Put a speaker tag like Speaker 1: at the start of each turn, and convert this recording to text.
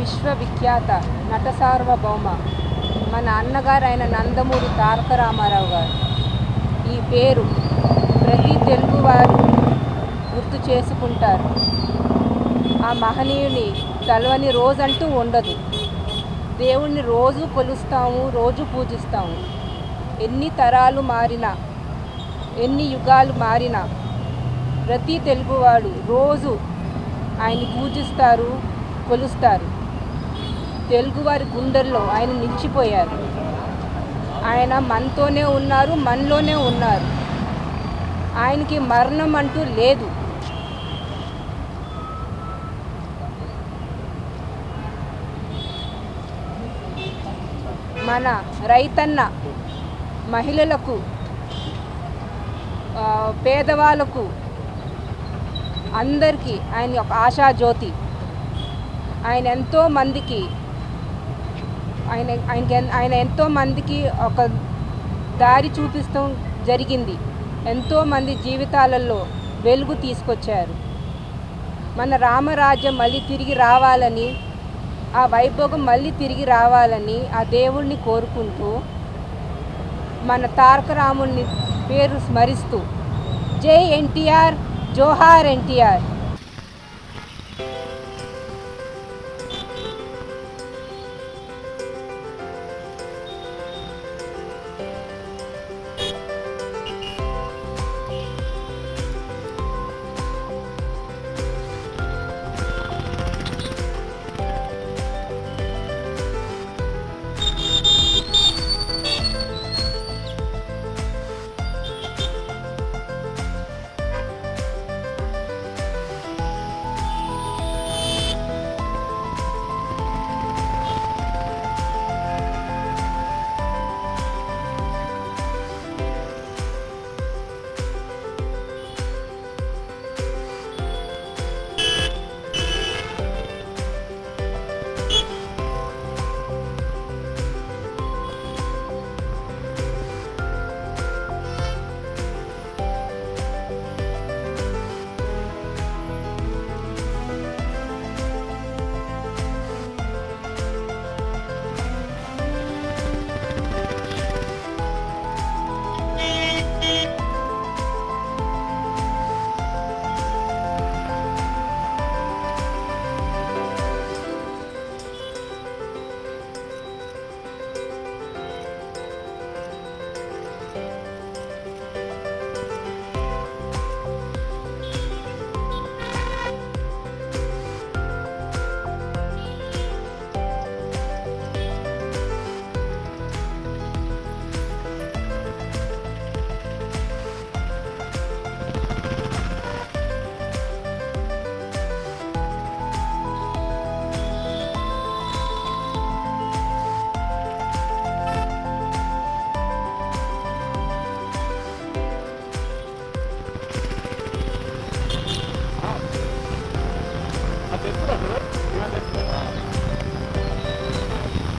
Speaker 1: విశ్వవిఖ్యాత నట సార్వభౌమ మన అన్నగారు అయిన నందమూరి తారక రామారావు గారు. ఈ పేరు ప్రతి తెలుగువారు గుర్తు చేసుకుంటారు. ఆ మహనీయుని తలవని రోజంటూ ఉండదు. దేవుణ్ణి రోజు కొలుస్తాము, రోజు పూజిస్తాము. ఎన్ని తరాలు మారినా, ఎన్ని యుగాలు మారినా ప్రతి తెలుగువాడు రోజు ఆయన్ని పూజిస్తారు, కొలుస్తారు. తెలుగువారి గుండెల్లో ఆయన నిలిచిపోయారు. ఆయన మనతోనే ఉన్నారు, మనలోనే ఉన్నారు. ఆయనకి మరణం అంటూ లేదు. మన రైతన్న మహిళలకు, పేదవాళ్ళకు అందరికీ ఆయన ఒక ఆశాజ్యోతి. ఆయన ఎంతో మందికి ఒక దారి చూపిస్తాం జరిగింది. ఎంతోమంది జీవితాలలో వెలుగు తీసుకొచ్చారు. మన రామరాజ్యం మళ్ళీ తిరిగి రావాలని, ఆ వైభోగం మళ్ళీ తిరిగి రావాలని ఆ దేవుణ్ణి కోరుకుంటూ మన తారక రాముని పేరు స్మరిస్తూ జై ఎన్టీఆర్, జోహార్ ఎన్టీఆర్.